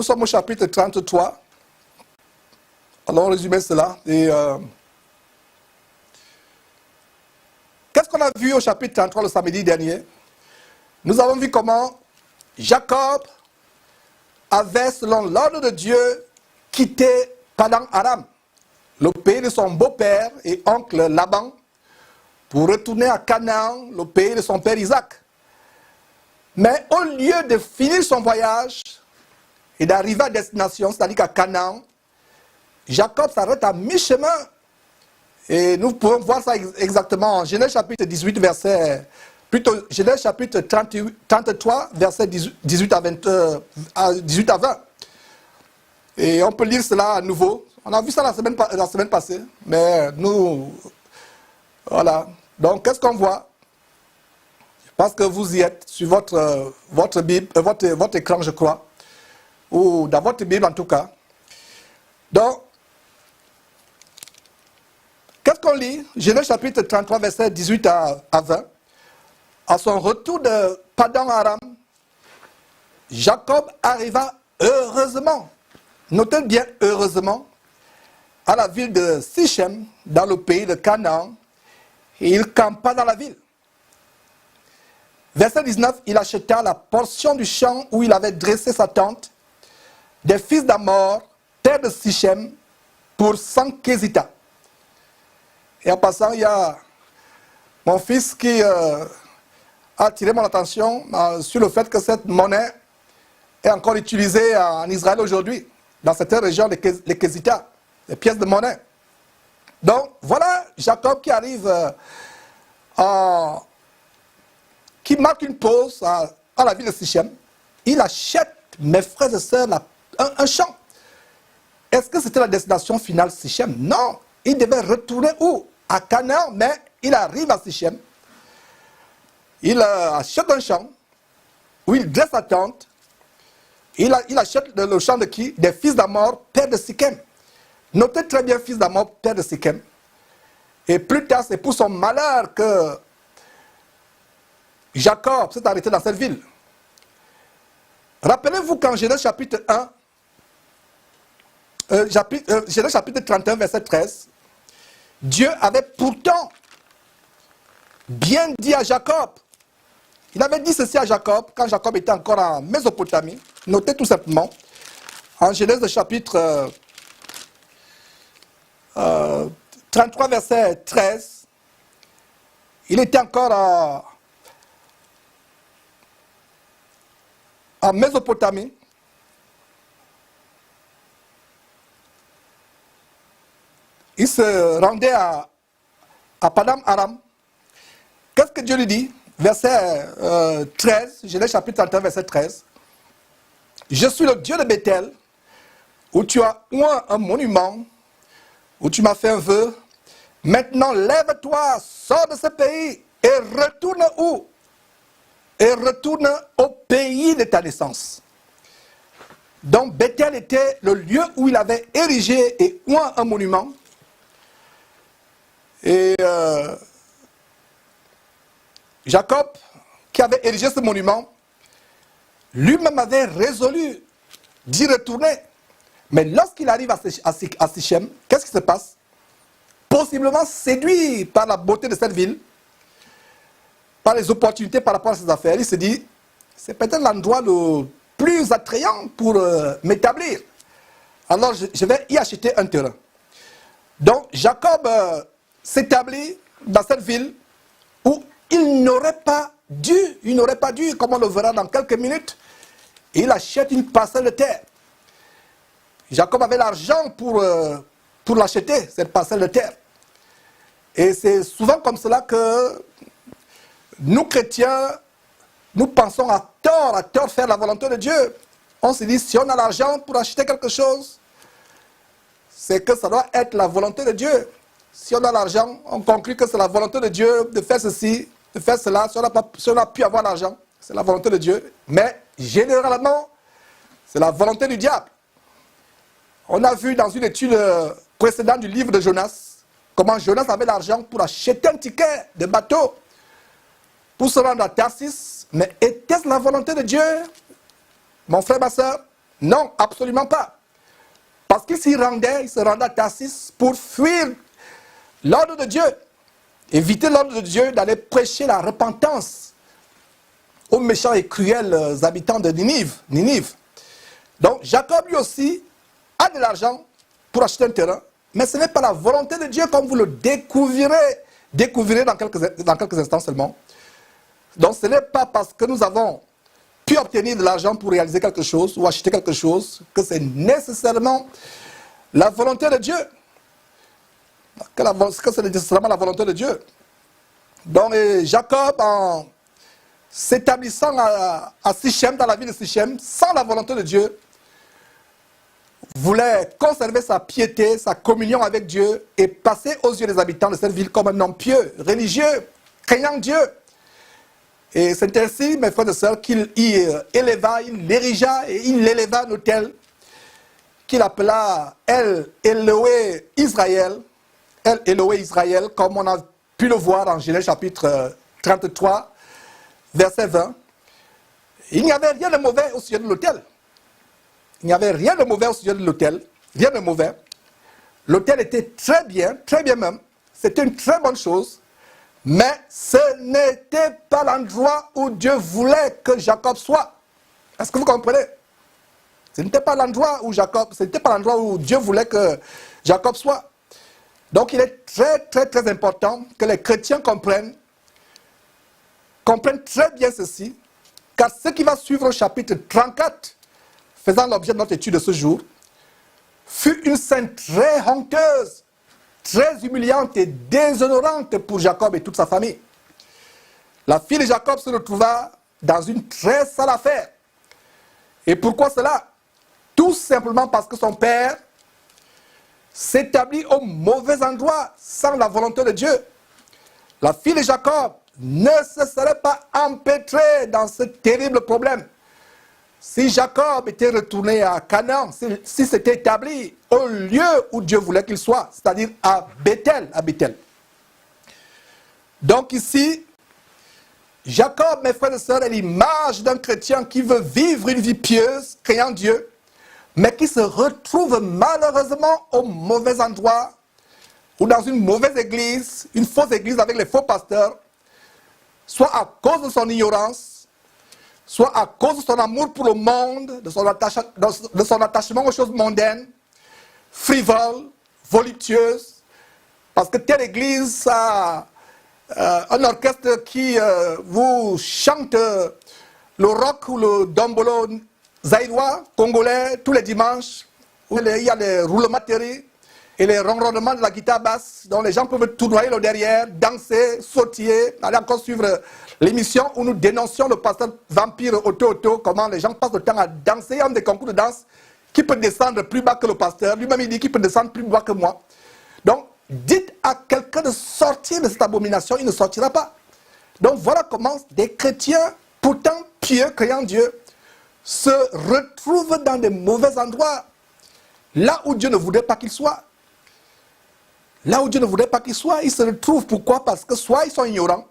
Nous sommes au chapitre 33. Allons résumer cela. Et qu'est-ce qu'on a vu au chapitre 33 le samedi dernier? Nous avons vu comment Jacob avait, selon l'ordre de Dieu, quitté Padan Aram, le pays de son beau-père et oncle Laban, pour retourner à Canaan, le pays de son père Isaac. Mais au lieu de finir son voyage et d'arriver à destination, c'est-à-dire qu'à Canaan, Jacob s'arrête à mi-chemin. Et nous pouvons voir ça exactement en Genèse chapitre 18, verset... Plutôt, Genèse chapitre 33, verset 18 à 20. Et on peut lire cela à nouveau. On a vu ça la semaine passée. Mais nous... Voilà. Donc, qu'est-ce qu'on voit? Parce que vous y êtes sur votre Bible, votre écran, je crois. Ou dans votre Bible, en tout cas. Donc, qu'est-ce qu'on lit? Genèse chapitre 33, verset 18 à 20. À son retour de Padan Aram, Jacob arriva heureusement, notez bien heureusement, à la ville de Sichem, dans le pays de Canaan, et il campa dans la ville. Verset 19, il acheta la portion du champ où il avait dressé sa tente des fils d'Amor, terre de Sichem, pour 100 késitas. Et en passant, il y a mon fils qui a attiré mon attention sur le fait que cette monnaie est encore utilisée en Israël aujourd'hui, dans cette région, les késitas, les pièces de monnaie. Donc, voilà Jacob qui arrive, qui marque une pause à la ville de Sichem. Il achète, mes frères et sœurs, un champ. Est-ce que c'était la destination finale Sichem? Non, il devait retourner où? À Canaan, mais il arrive à Sichem. Il achète un champ où il dresse sa tente. Il achète le champ de qui? Des fils d'Amor, père de Sichem. Notez très bien fils d'Amor, père de Sichem. Et plus tard, c'est pour son malheur que Jacob s'est arrêté dans cette ville. Rappelez-vous qu'en Genèse chapitre 1, Genèse chapitre 31, verset 13, Dieu avait pourtant bien dit à Jacob. Il avait dit ceci à Jacob, quand Jacob était encore en Mésopotamie. Notez tout simplement, en Genèse chapitre 33, verset 13, il était encore en Mésopotamie. Il se rendait à Padan Aram. Qu'est-ce que Dieu lui dit? Verset 13, Genèse chapitre 31, verset 13. Je suis le Dieu de Bethel, où tu as oint un monument, où tu m'as fait un vœu. Maintenant, lève-toi, sors de ce pays et retourne où? Et retourne au pays de ta naissance. Donc, Bethel était le lieu où il avait érigé et oint un monument. Et Jacob, qui avait érigé ce monument, lui-même avait résolu d'y retourner. Mais lorsqu'il arrive à Sichem, qu'est-ce qui se passe? Possiblement séduit par la beauté de cette ville, par les opportunités par rapport à ses affaires, il se dit, c'est peut-être l'endroit le plus attrayant pour m'établir. Alors je vais y acheter un terrain. Donc Jacob s'établit dans cette ville où il n'aurait pas dû, comme on le verra dans quelques minutes, il achète une parcelle de terre. Jacob avait l'argent pour l'acheter, cette parcelle de terre. Et c'est souvent comme cela que nous, chrétiens, nous pensons à tort faire la volonté de Dieu. On se dit, si on a l'argent pour acheter quelque chose, c'est que ça doit être la volonté de Dieu. Si on a l'argent, on conclut que c'est la volonté de Dieu de faire ceci, de faire cela. Si on a pu avoir l'argent, c'est la volonté de Dieu. Mais généralement, c'est la volonté du diable. On a vu dans une étude précédente du livre de Jonas, comment Jonas avait l'argent pour acheter un ticket de bateau pour se rendre à Tarsis. Mais était-ce la volonté de Dieu? Mon frère, ma soeur, Non, absolument pas. Parce qu'il s'y rendait, il se rendait à Tarsis pour fuir l'ordre de Dieu. Éviter l'ordre de Dieu d'aller prêcher la repentance aux méchants et cruels habitants de Ninive. Donc Jacob lui aussi a de l'argent pour acheter un terrain, mais ce n'est pas la volonté de Dieu comme vous le découvrirez dans quelques instants seulement. Donc ce n'est pas parce que nous avons pu obtenir de l'argent pour réaliser quelque chose ou acheter quelque chose que c'est nécessairement la volonté de Dieu. Que c'est nécessairement la volonté de Dieu. Donc Jacob, en s'établissant à Sichem, dans la ville de Sichem, sans la volonté de Dieu, voulait conserver sa piété, sa communion avec Dieu et passer aux yeux des habitants de cette ville comme un homme pieux, religieux, craignant Dieu. Et c'est ainsi, mes frères et sœurs, qu'il y éleva, il l'érigea et il l'éleva un autel qu'il appela El Eloé Israël, El Eloé Israël, comme on a pu le voir en Genèse chapitre 33, verset 20. Il n'y avait rien de mauvais au sujet de l'autel. Il n'y avait rien de mauvais au sujet de l'autel, rien de mauvais. L'autel était très bien même. C'était une très bonne chose. Mais ce n'était pas l'endroit où Dieu voulait que Jacob soit. Est-ce que vous comprenez? Ce n'était pas l'endroit où Dieu voulait que Jacob soit. Donc il est très important que les chrétiens comprennent très bien ceci, car ce qui va suivre au chapitre 34, faisant l'objet de notre étude de ce jour, fut une scène très honteuse, très humiliante et déshonorante pour Jacob et toute sa famille. La fille de Jacob se retrouva dans une très sale affaire. Et pourquoi cela? Tout simplement parce que son père s'établit au mauvais endroit sans la volonté de Dieu. La fille de Jacob ne se serait pas empêtrée dans ce terrible problème si Jacob était retourné à Canaan, si s'était établi au lieu où Dieu voulait qu'il soit, c'est-à-dire à Bethel. Donc ici, Jacob, mes frères et sœurs, est l'image d'un chrétien qui veut vivre une vie pieuse, craignant Dieu, mais qui se retrouve malheureusement au mauvais endroit ou dans une mauvaise église, une fausse église avec les faux pasteurs, soit à cause de son ignorance, soit à cause de son amour pour le monde, de son attachement aux choses mondaines, frivoles, voluptueuses, parce que telle église a un orchestre qui vous chante le rock ou le dombolo zaïrois, congolais, tous les dimanches, où il y a les roulements de terre et les ronronnements de la guitare basse, dont les gens peuvent tournoyer le derrière, danser, sautiller, aller encore suivre l'émission où nous dénoncions le pasteur vampire Otto, comment les gens passent le temps à danser. Il y a des concours de danse qui peut descendre plus bas que le pasteur. Lui-même, il dit qu'il peut descendre plus bas que moi. Donc, dites à quelqu'un de sortir de cette abomination, il ne sortira pas. Donc, voilà comment des chrétiens, pourtant pieux, craignant Dieu, se retrouvent dans des mauvais endroits, là où Dieu ne voudrait pas qu'ils soient. Là où Dieu ne voudrait pas qu'ils soient, ils se retrouvent. Pourquoi? Parce que soit ils sont ignorants,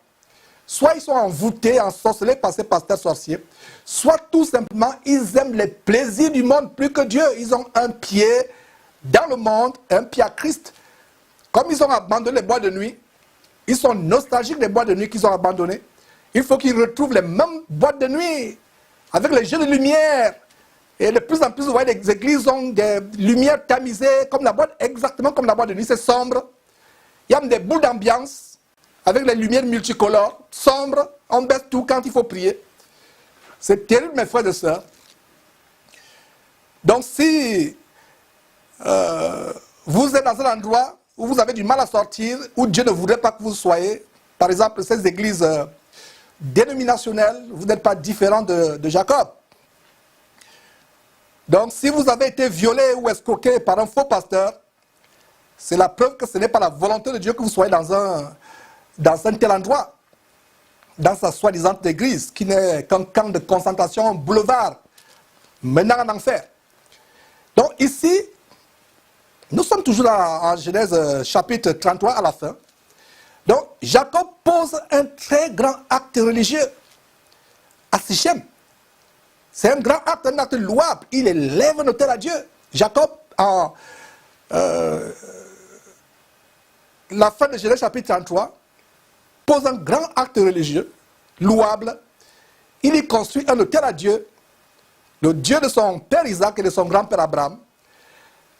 soit ils sont envoûtés, ensorcelés par ces pasteurs sorciers, soit tout simplement ils aiment les plaisirs du monde plus que Dieu. Ils ont un pied dans le monde, un pied à Christ. Comme ils ont abandonné les boîtes de nuit, ils sont nostalgiques des boîtes de nuit qu'ils ont abandonnées. Il faut qu'ils retrouvent les mêmes boîtes de nuit, avec les jeux de lumière. Et de plus en plus, vous voyez, les églises ont des lumières tamisées, comme la boîte, exactement comme la boîte de nuit, c'est sombre. Il y a des boules d'ambiance, avec les lumières multicolores, sombres, on baisse tout quand il faut prier. C'est terrible, mes frères et sœurs. Donc si vous êtes dans un endroit où vous avez du mal à sortir, où Dieu ne voudrait pas que vous soyez, par exemple, ces églises dénominationnelles, vous n'êtes pas différent de Jacob. Donc, si vous avez été violé ou escroqué par un faux pasteur, c'est la preuve que ce n'est pas la volonté de Dieu que vous soyez dans un tel endroit, dans sa soi-disant église, qui n'est qu'un camp de concentration, un boulevard, menant en enfer. Donc, ici, nous sommes toujours en Genèse chapitre 33 à la fin. Donc, Jacob pose un très grand acte religieux à Sichem. C'est un grand acte, un acte louable. Il élève un autel à Dieu. Jacob, en la fin de Genèse chapitre 33, pose un grand acte religieux, louable. Il y construit un autel à Dieu, le Dieu de son père Isaac et de son grand-père Abraham.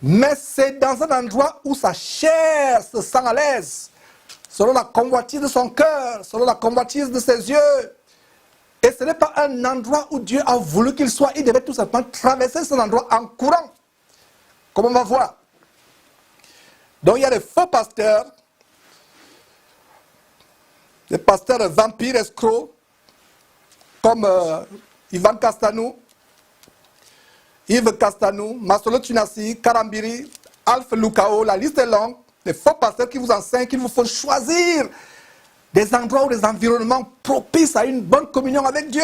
Mais c'est dans un endroit où sa chair se sent à l'aise, selon la convoitise de son cœur, selon la convoitise de ses yeux. Et ce n'est pas un endroit où Dieu a voulu qu'il soit. Il devait tout simplement traverser cet endroit en courant, comme on va voir. Donc il y a des faux pasteurs, des pasteurs vampires, escrocs, comme Ivan Castanou, Yves Castanou, Masolo Tunasi, Karambiri, Alpha Lukao, la liste est longue. Des faux pasteurs qui vous enseignent qu'il vous faut choisir des endroits ou des environnements propices à une bonne communion avec Dieu.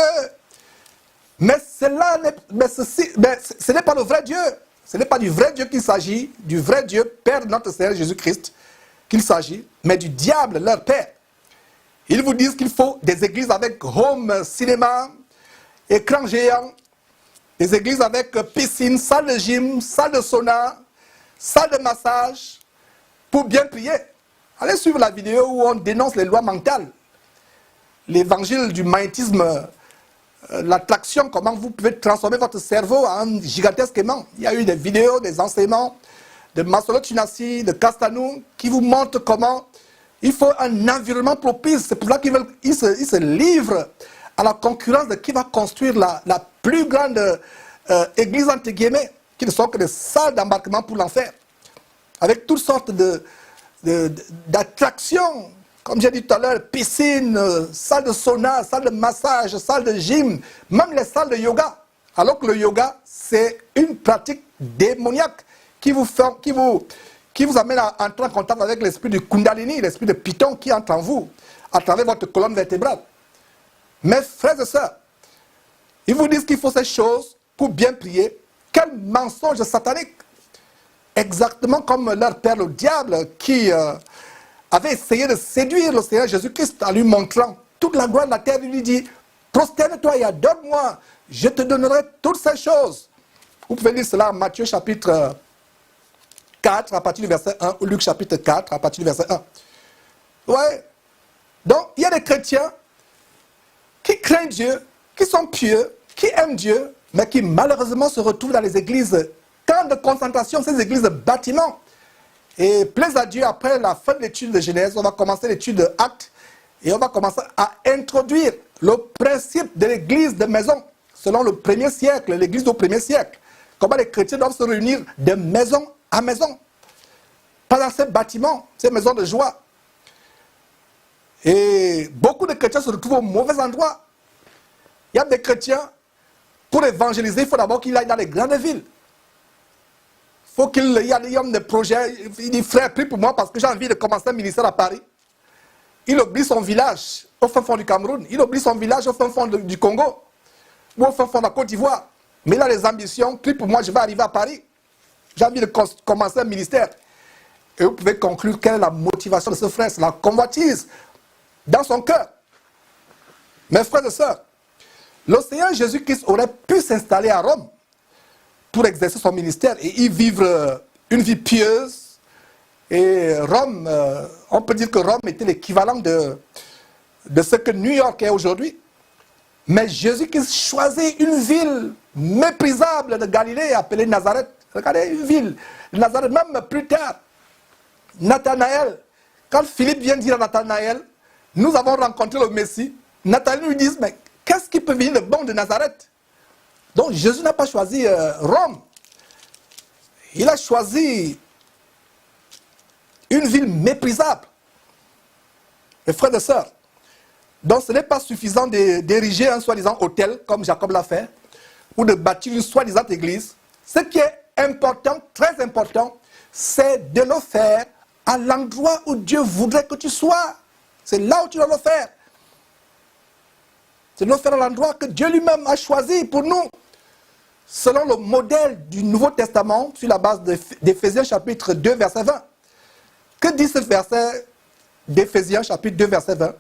Mais ce n'est pas le vrai Dieu. Ce n'est pas du vrai Dieu qu'il s'agit, du vrai Dieu, Père de notre Seigneur Jésus-Christ, qu'il s'agit, mais du diable, leur père. Ils vous disent qu'il faut des églises avec home cinéma, écran géant, des églises avec piscine, salle de gym, salle de sauna, salle de massage, pour bien prier. Allez suivre la vidéo où on dénonce les lois mentales, l'évangile du magnétisme, l'attraction, comment vous pouvez transformer votre cerveau en gigantesque aimant. Il y a eu des vidéos, des enseignements de Masolo Tunasi, de Castanou, qui vous montrent comment il faut un environnement propice. C'est pour ça qu'ils se livrent à la concurrence de qui va construire la plus grande église, entre guillemets, qui ne sont que des salles d'embarquement pour l'enfer, avec toutes sortes d'attractions, comme j'ai dit tout à l'heure, piscine, salle de sauna, salle de massage, salle de gym, même les salles de yoga. Alors que le yoga, c'est une pratique démoniaque qui vous amène à entrer en contact avec l'esprit du Kundalini, l'esprit de Python qui entre en vous, à travers votre colonne vertébrale. Mes frères et sœurs, ils vous disent qu'il faut ces choses pour bien prier. Quel mensonge satanique! Exactement comme leur père, le diable, qui avait essayé de séduire le Seigneur Jésus-Christ en lui montrant toute la gloire de la terre. Il lui dit, prosterne-toi et adore-moi, je te donnerai toutes ces choses. Vous pouvez lire cela en Matthieu chapitre 4 à partir du verset 1, ou Luc chapitre 4 à partir du verset 1. Ouais. Donc, il y a des chrétiens qui craignent Dieu, qui sont pieux, qui aiment Dieu, mais qui malheureusement se retrouvent dans les églises, camps de concentration, ces églises de bâtiments. Et plaise à Dieu, après la fin de l'étude de Genèse, on va commencer l'étude de Actes, et on va commencer à introduire le principe de l'église de maison, selon le premier siècle, l'église du premier siècle. Comment les chrétiens doivent se réunir de maison à maison, pas dans ces bâtiments, ces maisons de joie. Et beaucoup de chrétiens se retrouvent au mauvais endroit. Il y a des chrétiens, pour évangéliser, il faut d'abord qu'ils aillent dans les grandes villes. Il faut qu'il y ait des projets. Il dit, frère, prie pour moi parce que j'ai envie de commencer un ministère à Paris. Il oublie son village au fin fond du Cameroun. Il oublie son village au fin fond du Congo. Ou au fin fond de la Côte d'Ivoire. Mais il a des ambitions. Prie pour moi, je vais arriver à Paris. J'ai envie de commencer un ministère. Et vous pouvez conclure quelle est la motivation de ce frère. C'est la convoitise dans son cœur. Mes frères et sœurs, le Seigneur Jésus-Christ aurait pu s'installer à Rome pour exercer son ministère et y vivre une vie pieuse. Et Rome, on peut dire que Rome était l'équivalent de ce que New York est aujourd'hui. Mais Jésus-Christ choisit une ville méprisable de Galilée appelée Nazareth. Regardez, une ville, Nazareth, même plus tard. Nathanaël, quand Philippe vient dire à Nathanaël, nous avons rencontré le Messie, Nathanaël lui dit, mais qu'est-ce qui peut venir de bon de Nazareth? Donc Jésus n'a pas choisi Rome. Il a choisi une ville méprisable. Mes frères et sœurs, donc ce n'est pas suffisant d'ériger un soi-disant hôtel, comme Jacob l'a fait, ou de bâtir une soi-disant église. Ce qui est important, très important, c'est de le faire à l'endroit où Dieu voudrait que tu sois. C'est là où tu dois le faire. C'est de le faire à l'endroit que Dieu lui-même a choisi pour nous. Selon le modèle du Nouveau Testament, sur la base d'Éphésiens chapitre 2, verset 20. Que dit ce verset d'Éphésiens chapitre 2, verset 20?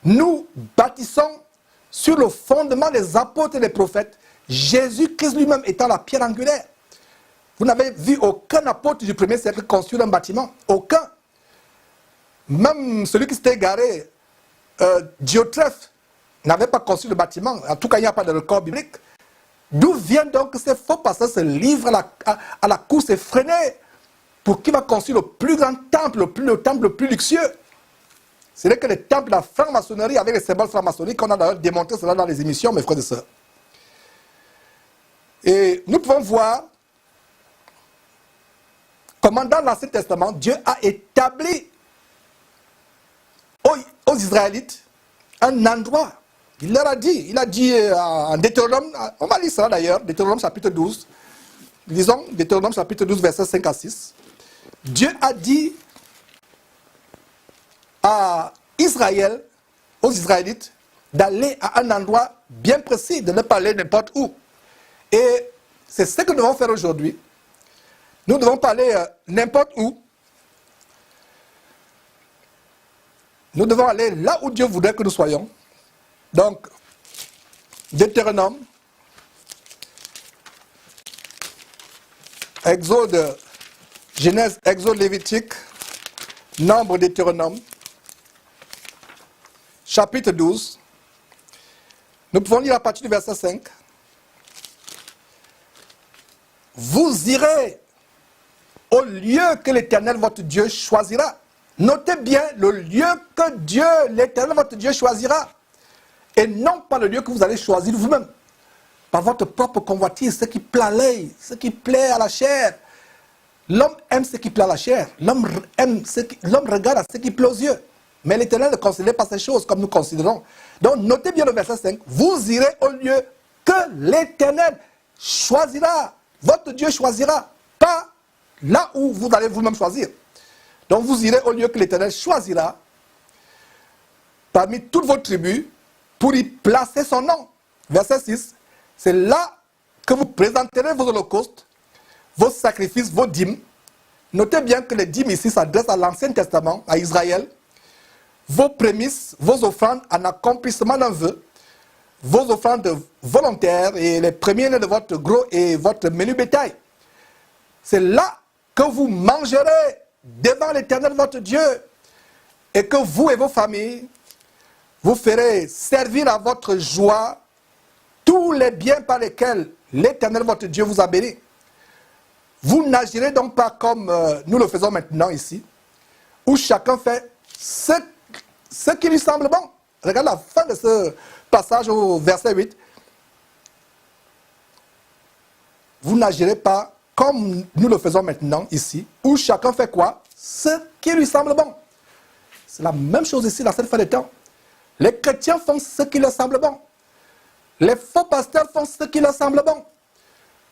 Nous bâtissons sur le fondement des apôtres et des prophètes, Jésus-Christ lui-même étant la pierre angulaire. Vous n'avez vu aucun apôtre du premier siècle construire un bâtiment. Aucun. Même celui qui s'était égaré, Diotrephe, n'avait pas construit le bâtiment. En tout cas, il n'y a pas de record biblique. D'où vient donc ces faux pasteurs se livrent à la course effrénée pour qui va construire le plus grand temple, le temple le plus luxueux. Ce n'est que le temple de la franc-maçonnerie avec les symboles franc-maçonniques qu'on a d'ailleurs démontré cela dans les émissions, mes frères et sœurs. Et nous pouvons voir comment dans l'Ancien Testament, Dieu a établi aux Israélites un endroit. Il leur a dit en Deutéronome, on va lire ça d'ailleurs, Deutéronome chapitre 12, lisons Deutéronome chapitre 12, versets 5 à 6. Dieu a dit à Israël, aux Israélites, d'aller à un endroit bien précis, de ne pas aller n'importe où. Et c'est ce que nous devons faire aujourd'hui. Nous devons pas aller n'importe où. Nous devons aller là où Dieu voudrait que nous soyons. Donc, Deutéronome, Exode, Genèse, Exode, Lévitique, Nombre, Deutéronome, chapitre 12. Nous pouvons lire à partir du verset 5. Vous irez au lieu que l'Éternel, votre Dieu, choisira. Notez bien le lieu que Dieu, l'Éternel, votre Dieu, choisira. Et non pas le lieu que vous allez choisir vous-même. Par votre propre convoitise, ce qui plaît à l'œil, ce qui plaît à la chair. L'homme aime ce qui plaît à la chair. L'homme regarde à ce qui plaît aux yeux. Mais l'Éternel ne considère pas ces choses comme nous considérons. Donc notez bien le verset 5. Vous irez au lieu que l'Éternel choisira. Votre Dieu choisira. Pas là où vous allez vous-même choisir. Donc vous irez au lieu que l'Éternel choisira parmi toutes vos tribus pour y placer son nom. Verset 6. C'est là que vous présenterez vos holocaustes, vos sacrifices, vos dîmes. Notez bien que les dîmes ici s'adressent à l'Ancien Testament, à Israël. Vos prémices, vos offrandes en accomplissement d'un vœu, vos offrandes volontaires et les premiers-nés de votre gros et votre menu bétail. C'est là que vous mangerez devant l'Éternel votre Dieu et que vous et vos familles, vous ferez servir à votre joie tous les biens par lesquels l'Éternel votre Dieu vous a béni. Vous n'agirez donc pas comme nous le faisons maintenant ici, où chacun fait ce qui lui semble bon. Regarde la fin de ce passage au verset 8. Vous n'agirez pas comme nous le faisons maintenant ici, où chacun fait quoi? Ce qui lui semble bon. C'est la même chose ici dans cette fin de temps. Les chrétiens font ce qui leur semble bon. Les faux pasteurs font ce qui leur semble bon.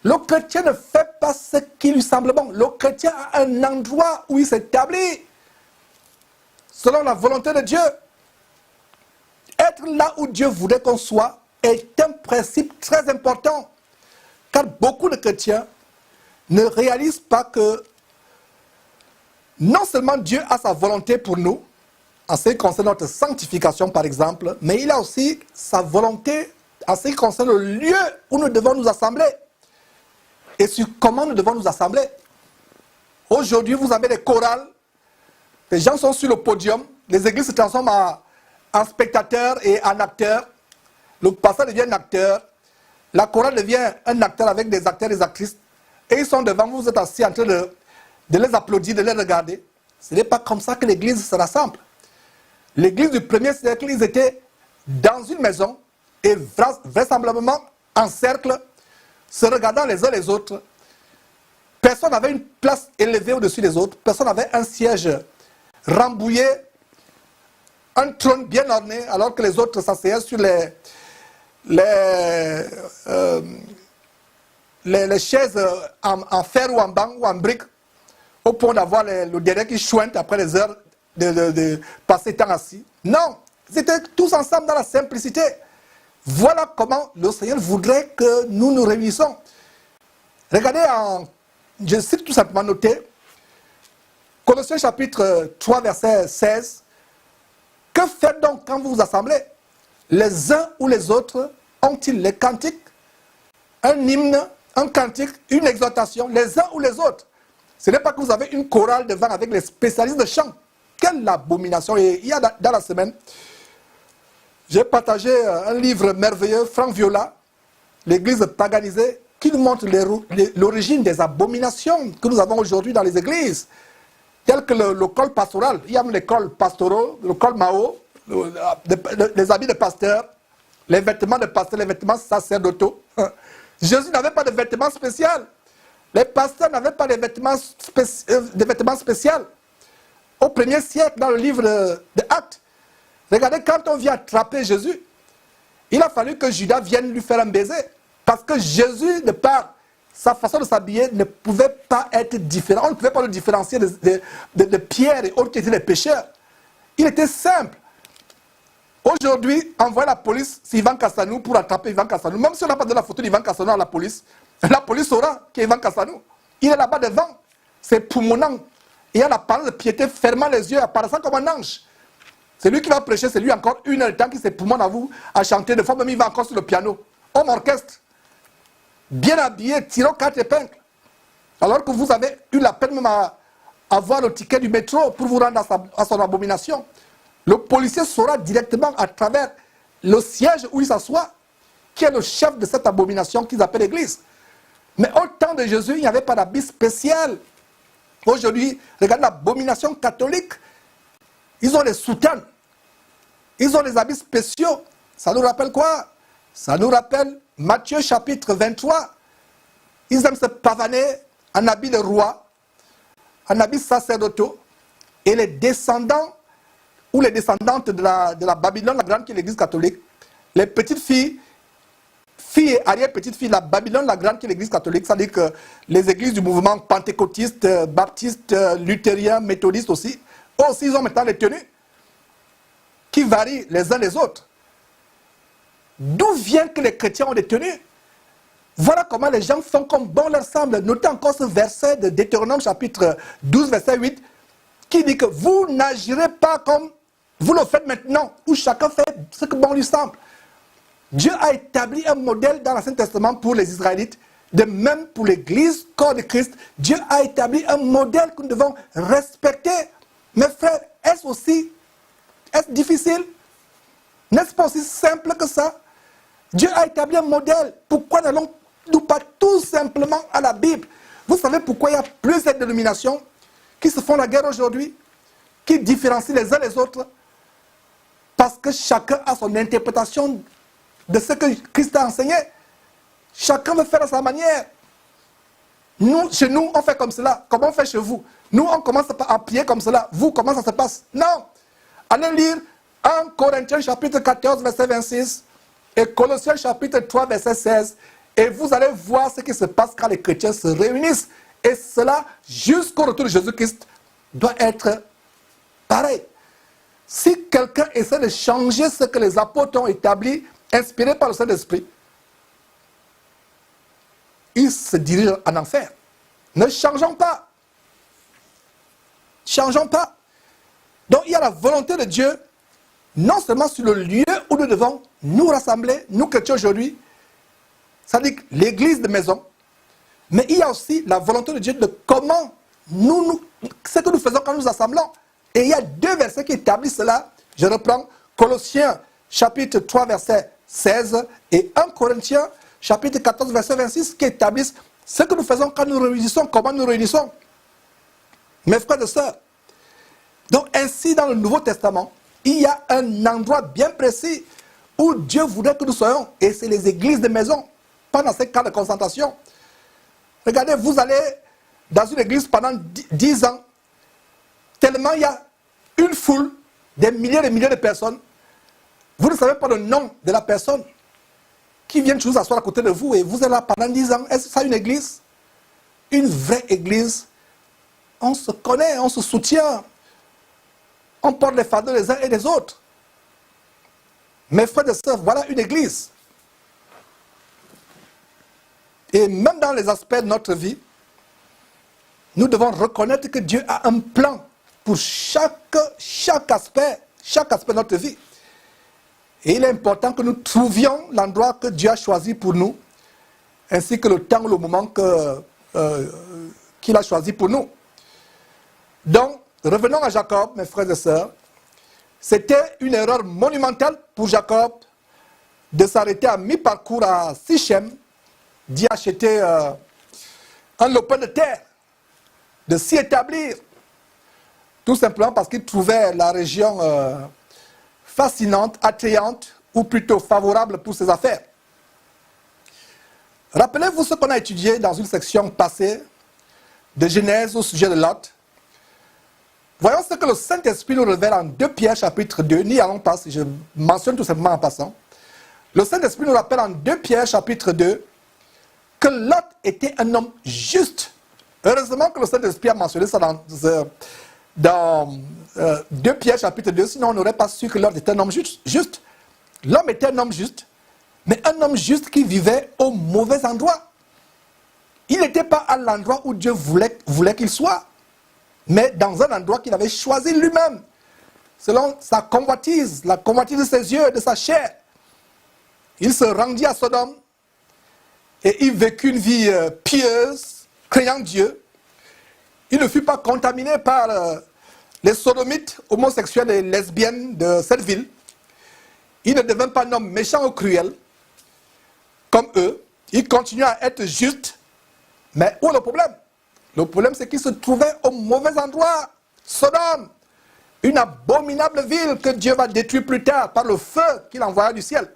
Le chrétien ne fait pas ce qui lui semble bon. Le chrétien a un endroit où il s'établit selon la volonté de Dieu. Être là où Dieu voudrait qu'on soit est un principe très important. Car beaucoup de chrétiens ne réalisent pas que non seulement Dieu a sa volonté pour nous, en ce qui concerne notre sanctification par exemple, mais il a aussi sa volonté en ce qui concerne le lieu où nous devons nous assembler et sur comment nous devons nous assembler. Aujourd'hui, vous avez des chorales, les gens sont sur le podium, les églises se transforment en spectateurs et en acteurs, le pasteur devient un acteur, la chorale devient un acteur avec des acteurs et des actrices, et ils sont devant vous, vous êtes assis en train de les applaudir, de les regarder. Ce n'est pas comme ça que l'église se rassemble. L'église du premier siècle, ils étaient dans une maison et vraisemblablement en cercle, se regardant les uns les autres. Personne n'avait une place élevée au-dessus des autres. Personne n'avait un siège rambouillé, un trône bien orné, alors que les autres s'asseyaient sur les chaises en fer ou en banc ou en brique, au point d'avoir le dernier qui chouinte après les heures de passer temps assis. Non, ils étaient tous ensemble dans la simplicité. Voilà comment le Seigneur voudrait que nous nous réunissons. Regardez, je cite tout simplement noté, Colossiens chapitre 3, verset 16. Que faites donc quand vous vous assemblez? Les uns ou les autres ont-ils les cantiques, un hymne, un cantique, une exhortation, les uns ou les autres. Ce n'est pas que vous avez une chorale devant avec les spécialistes de chant. Quelle abomination! Et il y a dans la semaine, j'ai partagé un livre merveilleux, Franck Viola, l'Église paganisée, qui nous montre l'origine des abominations que nous avons aujourd'hui dans les églises, telles que le col pastoral. Il y a les cols pastoraux, le col Mao, les habits de pasteur, les vêtements de pasteur, les vêtements sacerdotaux. Jésus n'avait pas de vêtements spéciaux. Les pasteurs n'avaient pas de vêtements spéciaux. Au 1er siècle, dans le livre des Actes, regardez, quand on vient attraper Jésus, il a fallu que Judas vienne lui faire un baiser. Parce que Jésus, de par sa façon de s'habiller, ne pouvait pas être différent. On ne pouvait pas le différencier de Pierre et autres qui étaient des pécheurs. Il était simple. Aujourd'hui, envoyer la police Ivan Kassanou pour attraper Ivan Kassanou. Même si on n'a pas donné la photo d'Ivan Kassanou à la police saura qui est Ivan Kassanou. Il est là-bas devant. C'est poumonant. Il y a la parole de piété, fermant les yeux, apparaissant comme un ange. C'est lui qui va prêcher, c'est lui encore une heure de temps qui s'époumonne à vous, à chanter. De fois même, il va encore sur le piano. Homme orchestre. Bien habillé, tirant 4 épingles. Alors que vous avez eu la peine même à avoir le ticket du métro pour vous rendre à son abomination. Le policier saura directement à travers le siège où il s'assoit qui est le chef de cette abomination qu'ils appellent l'Église. Mais au temps de Jésus, il n'y avait pas d'habit spécial. Aujourd'hui, regardez l'abomination catholique. Ils ont les soutanes. Ils ont les habits spéciaux. Ça nous rappelle quoi? Ça nous rappelle Matthieu chapitre 23. Ils aiment se pavaner en habit de roi, en habit sacerdotaux. Et les descendants ou les descendantes de la Babylone, la grande qui est l'église catholique, les petites filles et arrière-petites-filles, la Babylone, la grande qui est l'église catholique, c'est-à-dire que les églises du mouvement pentecôtiste, baptiste, luthérien, méthodiste aussi, eux aussi ils ont maintenant les tenues qui varient les uns les autres. D'où vient que les chrétiens ont des tenues? Voilà comment les gens font comme bon leur semble. Notez encore ce verset de Deutéronome chapitre 12, verset 8, qui dit que vous n'agirez pas comme vous le faites maintenant, où chacun fait ce que bon lui semble. Dieu a établi un modèle dans l'Ancien Testament pour les Israélites, de même pour l'Église, corps de Christ. Dieu a établi un modèle que nous devons respecter. Mes frères, est-ce difficile? N'est-ce pas aussi simple que ça? Dieu a établi un modèle. Pourquoi n'allons-nous pas tout simplement à la Bible? Vous savez pourquoi il y a plusieurs dénominations qui se font la guerre aujourd'hui, qui différencient les uns les autres? Parce que chacun a son interprétation de ce que Christ a enseigné. Chacun veut faire à sa manière. Nous, chez nous, on fait comme cela. Comment on fait chez vous? Nous, on commence à prier comme cela. Vous, comment ça se passe? Non. Allez lire 1 Corinthiens chapitre 14, verset 26 et Colossiens chapitre 3, verset 16. Et vous allez voir ce qui se passe quand les chrétiens se réunissent. Et cela, jusqu'au retour de Jésus-Christ, doit être pareil. Si quelqu'un essaie de changer ce que les apôtres ont établi, inspiré par le Saint-Esprit, il se dirige en enfer. Ne changeons pas. Changeons pas. Donc il y a la volonté de Dieu, non seulement sur le lieu où nous devons nous rassembler, nous chrétiens aujourd'hui, c'est-à-dire l'église de maison, mais il y a aussi la volonté de Dieu de comment ce que nous faisons quand nous assemblons. Et il y a 2 versets qui établissent cela. Je reprends Colossiens chapitre 3, verset 16 et 1 Corinthiens chapitre 14, verset 26 qui établissent ce que nous faisons quand nous réunissons, comment nous réunissons. Mes frères et sœurs, donc ainsi dans le Nouveau Testament, il y a un endroit bien précis où Dieu voudrait que nous soyons, et c'est les églises de maison, pas dans ces cas de concentration. Regardez, vous allez dans une église pendant 10 ans, tellement il y a une foule, des milliers et des milliers de personnes, vous ne savez pas le nom de la personne qui vient toujours s'asseoir à côté de vous et vous êtes là pendant 10 ans. Est-ce que ça une église? Une vraie église. On se connaît, on se soutient. On porte les fardeaux les uns et les autres. Mes frères et sœurs, voilà une église. Et même dans les aspects de notre vie, nous devons reconnaître que Dieu a un plan pour chaque aspect de notre vie. Et il est important que nous trouvions l'endroit que Dieu a choisi pour nous. ainsi que le temps, le moment qu'il a choisi pour nous. Donc, revenons à Jacob, mes frères et sœurs. C'était une erreur monumentale pour Jacob de s'arrêter à mi-parcours à Sichem, d'y acheter un lopin de terre, de s'y établir, tout simplement parce qu'il trouvait la région fascinante, attrayante, ou plutôt favorable pour ses affaires. Rappelez-vous ce qu'on a étudié dans une section passée de Genèse au sujet de Lot. Voyons ce que le Saint-Esprit nous révèle en 2 Pierre chapitre 2, n'y allons pas, je mentionne tout simplement en passant. Le Saint-Esprit nous rappelle en 2 Pierre chapitre 2 que Lot était un homme juste. Heureusement que le Saint-Esprit a mentionné ça dans 2 Pierre chapitre 2, sinon on n'aurait pas su que Lot était un homme juste. L'homme était un homme juste, mais un homme juste qui vivait au mauvais endroit. Il n'était pas à l'endroit où Dieu voulait qu'il soit, mais dans un endroit qu'il avait choisi lui-même, selon sa convoitise, la convoitise de ses yeux, de sa chair. Il se rendit à Sodome et il vécut une vie pieuse, craignant Dieu. Il ne fut pas contaminé par les sodomites, homosexuels et lesbiennes de cette ville. Il ne devint pas un homme méchant ou cruel, comme eux. Il continua à être juste. Mais où est le problème? Le problème, c'est qu'il se trouvait au mauvais endroit. Sodome, une abominable ville que Dieu va détruire plus tard par le feu qu'il envoya du ciel.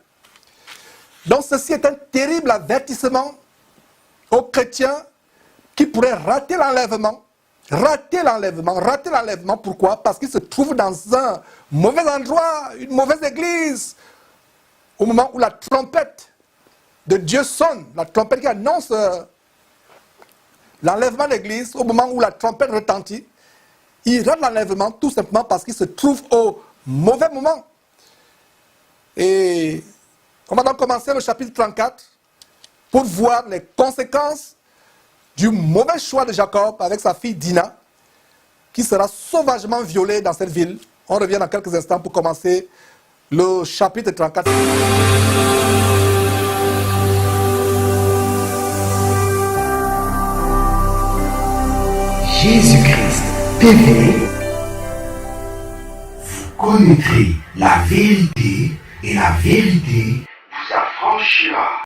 Donc ceci est un terrible avertissement aux chrétiens qui pourraient rater l'enlèvement. Rater l'enlèvement, pourquoi? Parce qu'ils se trouvent dans un mauvais endroit, une mauvaise église. Au moment où la trompette de Dieu sonne, la trompette qui annonce l'enlèvement de l'église, au moment où la trompette retentit, il rate l'enlèvement tout simplement parce qu'il se trouve au mauvais moment. Et on va donc commencer le chapitre 34 pour voir les conséquences du mauvais choix de Jacob avec sa fille Dina, qui sera sauvagement violée dans cette ville. On revient dans quelques instants pour commencer le chapitre 34. Jésus-Christ TV, vous connaîtrez la vérité et la vérité vous affranchira.